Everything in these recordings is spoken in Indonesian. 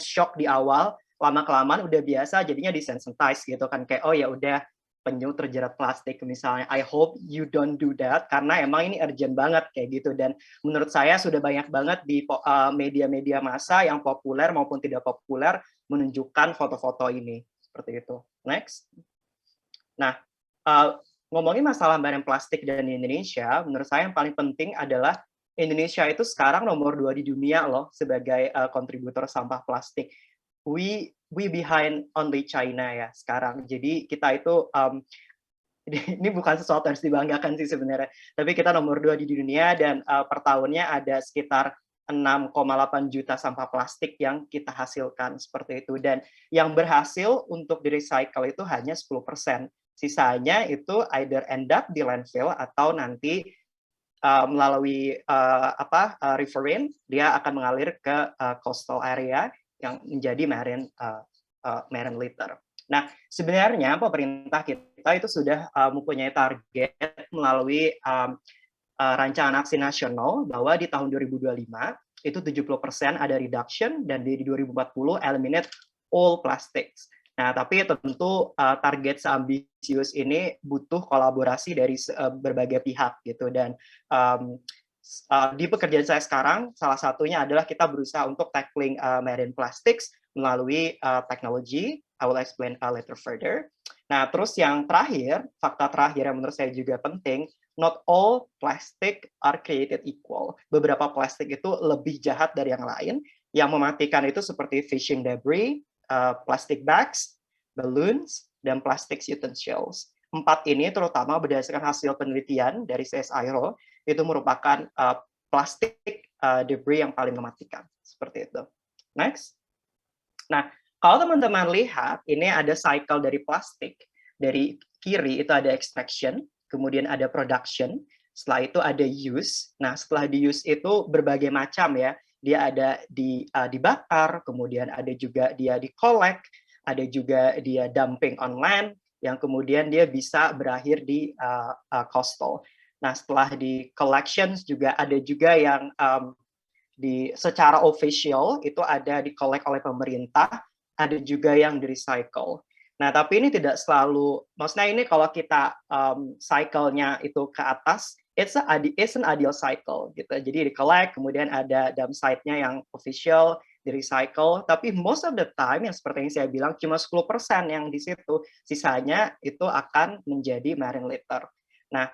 shock di awal, lama-kelamaan udah biasa jadinya desensitize gitu kan, kayak, "Oh ya udah, penyu terjerat plastik," misalnya. I hope you don't do that, karena emang ini urgent banget kayak gitu, dan menurut saya sudah banyak banget di media-media massa yang populer maupun tidak populer menunjukkan foto-foto ini, seperti itu. Next. Nah, eee, ngomongin masalah barang plastik dan di Indonesia, menurut saya yang paling penting adalah Indonesia itu sekarang nomor 2 di dunia loh sebagai, kontributor sampah plastik. We behind only China ya sekarang. Jadi kita itu, ini bukan sesuatu yang harus dibanggakan sih sebenarnya, tapi kita nomor 2 di dunia dan, per tahunnya ada sekitar 6,8 juta sampah plastik yang kita hasilkan, seperti itu. Dan yang berhasil untuk di-recycle itu hanya 10%. Sisanya itu either end up di landfill atau nanti, melalui, riverine, dia akan mengalir ke, coastal area yang menjadi marine litter. Nah, sebenarnya pemerintah kita itu sudah, mempunyai target melalui, rancangan aksi nasional bahwa di tahun 2025 itu 70% ada reduction dan di 2040 eliminate all plastics. Nah, tapi tentu, target seambisius ini butuh kolaborasi dari berbagai pihak gitu, dan, di pekerjaan saya sekarang salah satunya adalah kita berusaha untuk tackling, marine plastics melalui, teknologi. I will explain, later further. Nah, terus yang terakhir, fakta terakhir yang menurut saya juga penting, not all plastic are created equal. Beberapa plastik itu lebih jahat dari yang lain. Yang mematikan itu seperti fishing debris, plastic bags, balloons, dan plastic utensils. 4 ini terutama berdasarkan hasil penelitian dari CSIRO, itu merupakan, plastik, debris yang paling mematikan, seperti itu. Next. Nah, kalau teman-teman lihat, ini ada cycle dari plastik. Dari kiri itu ada extraction, kemudian ada production, setelah itu ada use. Nah, setelah di use itu berbagai macam ya. Dia ada dibakar, kemudian ada juga dia di-collect, ada juga dia dumping on land, yang kemudian dia bisa berakhir di coastal. Nah, setelah di collections juga ada juga yang secara official itu ada di-collect oleh pemerintah, ada juga yang di-recycle. Nah, tapi ini tidak selalu, maksudnya ini kalau kita cycle-nya itu ke atas, it's an ideal cycle gitu. Jadi di-collect, kemudian ada dump site-nya yang official, di-recycle, tapi most of the time yang seperti yang saya bilang cuma 10% yang di situ, sisanya itu akan menjadi marine litter. Nah,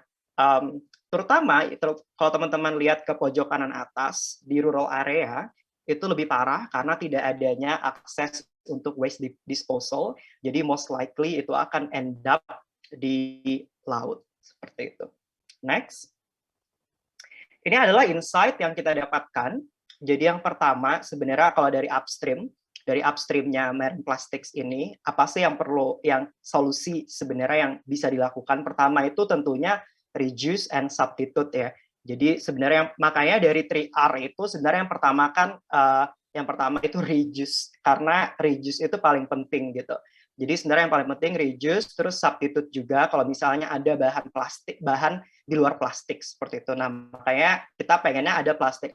terutama kalau teman-teman lihat ke pojok kanan atas di rural area itu lebih parah karena tidak adanya akses untuk waste disposal. Jadi most likely itu akan end up di laut seperti itu. Next. Ini adalah insight yang kita dapatkan. Jadi yang pertama sebenarnya kalau dari upstreamnya marine plastics ini, apa sih yang solusi sebenarnya yang bisa dilakukan? Pertama itu tentunya reduce and substitute ya. Jadi sebenarnya makanya dari 3R itu sebenarnya yang pertama itu reduce, karena reduce itu paling penting gitu. Jadi sebenarnya yang paling penting reduce, terus substitute juga kalau misalnya ada bahan di luar plastik seperti itu. Nah, makanya kita pengennya ada plastik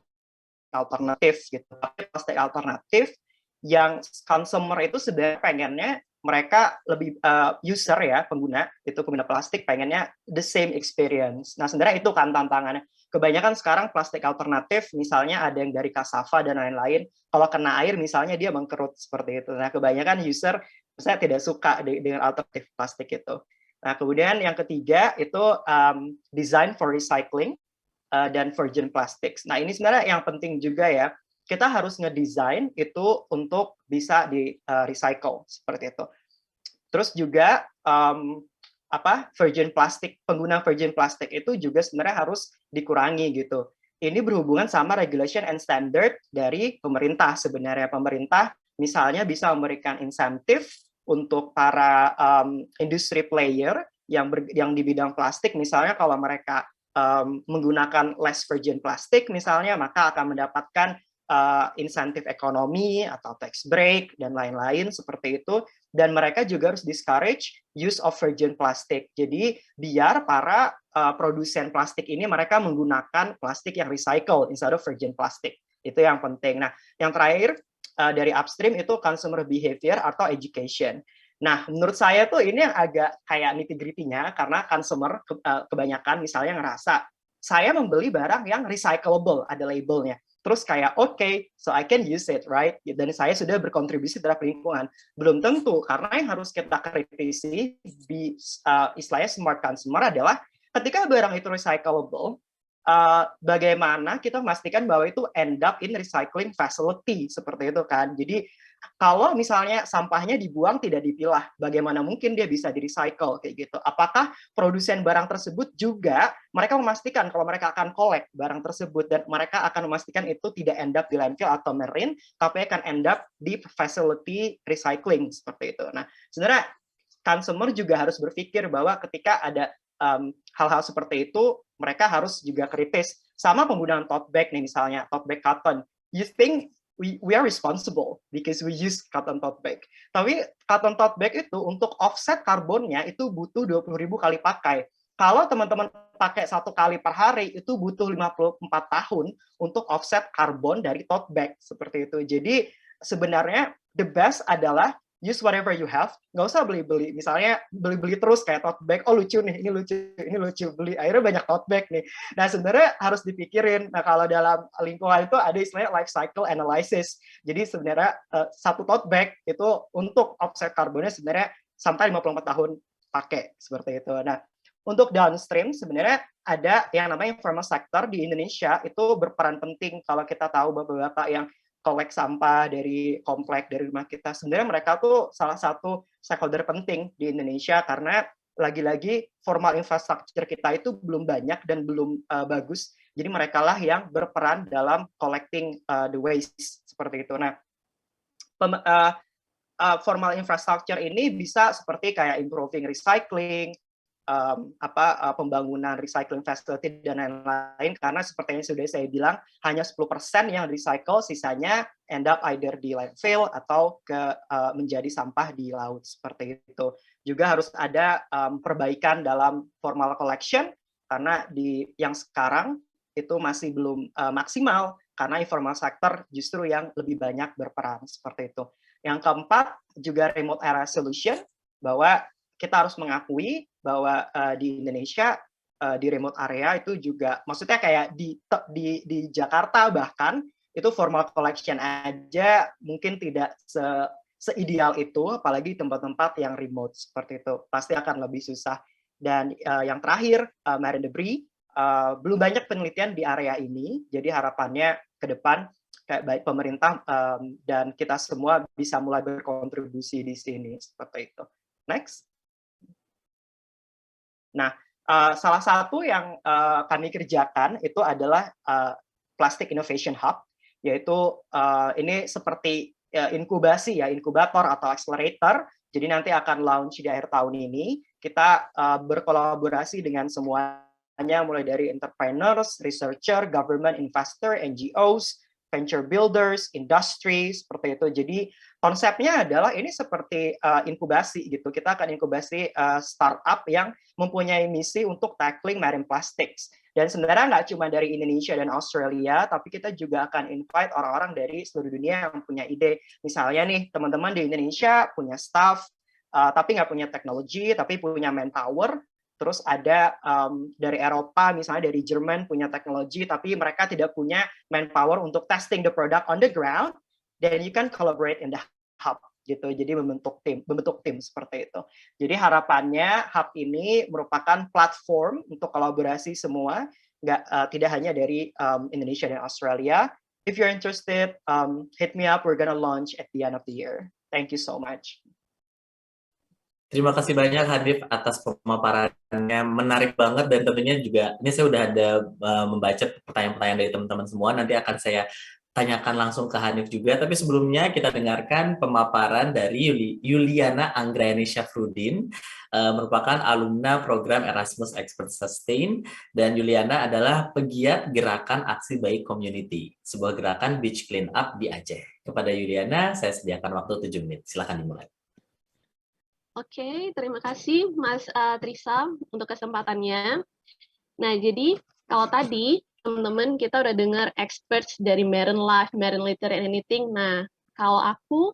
alternatif gitu. Tapi plastik alternatif yang consumer itu sebenarnya pengennya mereka lebih user ya, pengguna plastik pengennya the same experience. Nah, sebenarnya itu kan tantangannya. Kebanyakan sekarang plastik alternatif, misalnya ada yang dari cassava dan lain-lain, kalau kena air misalnya dia mengkerut seperti itu. Nah, kebanyakan user saya tidak suka dengan alternatif plastik itu. Nah, kemudian yang ketiga itu design for recycling dan virgin plastics. Nah, ini sebenarnya yang penting juga ya. Kita harus ngedesain itu untuk bisa di recycle seperti itu. Terus juga pengguna virgin plastic itu juga sebenarnya harus dikurangi gitu. Ini berhubungan sama regulation and standard dari pemerintah sebenarnya. Pemerintah misalnya bisa memberikan insentif untuk para industri player yang di bidang plastik, misalnya kalau mereka menggunakan less virgin plastic misalnya, maka akan mendapatkan insentif ekonomi atau tax break dan lain-lain seperti itu. Dan mereka juga harus discourage use of virgin plastic. Jadi biar para produsen plastik ini mereka menggunakan plastik yang recycle instead of virgin plastic. Itu yang penting. Nah, yang terakhir dari upstream itu consumer behavior atau education. Nah, menurut saya tuh ini yang agak kayak nitty-gritty-nya, karena consumer kebanyakan misalnya ngerasa, saya membeli barang yang recyclable, ada labelnya. Terus kayak, okay, so I can use it, right? Dan saya sudah berkontribusi terhadap lingkungan. Belum tentu, karena yang harus kita kritisi di istilahnya smart consumer adalah ketika barang itu recyclable, bagaimana kita memastikan bahwa itu end up in recycling facility, seperti itu kan. Jadi kalau misalnya sampahnya dibuang tidak dipilah, bagaimana mungkin dia bisa di-recycle kayak gitu? Apakah produsen barang tersebut juga mereka memastikan kalau mereka akan collect barang tersebut dan mereka akan memastikan itu tidak end up di landfill atau marine, tapi akan end up di facility recycling seperti itu. Nah, sebenarnya consumer juga harus berpikir bahwa ketika ada hal-hal seperti itu, mereka harus juga kritis. Sama penggunaan tote bag nih misalnya, tote bag cotton. You think we are responsible because we use cotton tote bag. Tapi cotton tote bag itu untuk offset karbonnya itu butuh 20.000 kali pakai. Kalau teman-teman pakai 1 kali per hari, itu butuh 54 tahun untuk offset karbon dari tote bag, seperti itu. Jadi sebenarnya the best adalah use whatever you have, nggak usah beli-beli. Misalnya beli-beli terus kayak tote bag, oh lucu nih, ini lucu, beli. Akhirnya banyak tote bag nih. Nah sebenarnya harus dipikirin. Nah kalau dalam lingkungan itu ada istilahnya life cycle analysis. Jadi sebenarnya satu tote bag itu untuk offset karbonnya sebenarnya sampai 54 tahun pakai, seperti itu. Nah untuk downstream sebenarnya ada yang namanya informal sector di Indonesia itu berperan penting. Kalau kita tahu bapak-bapak yang collect sampah dari komplek dari rumah kita, sebenarnya mereka tuh salah satu stakeholder penting di Indonesia karena lagi-lagi formal infrastructure kita itu belum banyak dan belum bagus. Jadi mereka lah yang berperan dalam collecting the waste seperti itu. Nah, formal infrastructure ini bisa seperti kayak improving recycling, pembangunan recycling facility dan lain-lain, karena seperti yang sudah saya bilang hanya 10% yang recycle, sisanya end up either di landfill atau menjadi sampah di laut, seperti itu. Juga harus ada perbaikan dalam formal collection karena di yang sekarang itu masih belum maksimal karena informal sector justru yang lebih banyak berperan, seperti itu. Yang keempat juga remote area solution, bahwa kita harus mengakui bahwa di Indonesia di remote area itu juga, maksudnya kayak di Jakarta bahkan itu formal collection aja mungkin tidak seideal itu, apalagi tempat-tempat yang remote seperti itu pasti akan lebih susah. Dan yang terakhir marine debris, belum banyak penelitian di area ini, jadi harapannya ke depan kayak baik pemerintah dan kita semua bisa mulai berkontribusi di sini seperti itu. Next. Nah, salah satu yang kami kerjakan itu adalah Plastic Innovation Hub, yaitu ini seperti inkubasi ya, inkubator atau accelerator. Jadi nanti akan launch di akhir tahun ini. Kita berkolaborasi dengan semuanya, mulai dari entrepreneurs, researcher, government, investor, NGOs, venture builders, industri, seperti itu. Jadi konsepnya adalah ini seperti inkubasi gitu. Kita akan inkubasi startup yang mempunyai misi untuk tackling marine plastics. Dan sebenarnya nggak cuma dari Indonesia dan Australia, tapi kita juga akan invite orang-orang dari seluruh dunia yang punya ide. Misalnya nih, teman-teman di Indonesia punya staff, tapi nggak punya teknologi, tapi punya manpower. Terus ada dari Eropa, misalnya dari Jerman punya teknologi, tapi mereka tidak punya manpower untuk testing the product on the ground. Then you can collaborate in the hub gitu. Jadi membentuk tim seperti itu. Jadi harapannya hub ini merupakan platform untuk kolaborasi semua, tidak hanya dari Indonesia dan Australia. If you're interested, hit me up. We're gonna launch at the end of the year. Thank you so much. Terima kasih banyak Hanif atas pemaparannya, menarik banget, dan tentunya juga ini saya udah ada membaca pertanyaan-pertanyaan dari teman-teman semua, nanti akan saya tanyakan langsung ke Hanif juga, tapi sebelumnya kita dengarkan pemaparan dari Yuliana Anggrani Syafruddin, merupakan alumna program Erasmus Expert Sustain, dan Yuliana adalah pegiat gerakan aksi baik community, sebuah gerakan beach clean up di Aceh. Kepada Yuliana, saya sediakan waktu 7 menit, silakan dimulai. Oke, terima kasih Mas Trisa untuk kesempatannya. Nah, jadi kalau tadi teman-teman kita udah dengar experts dari marine life, marine litter and anything. Nah, Kalau aku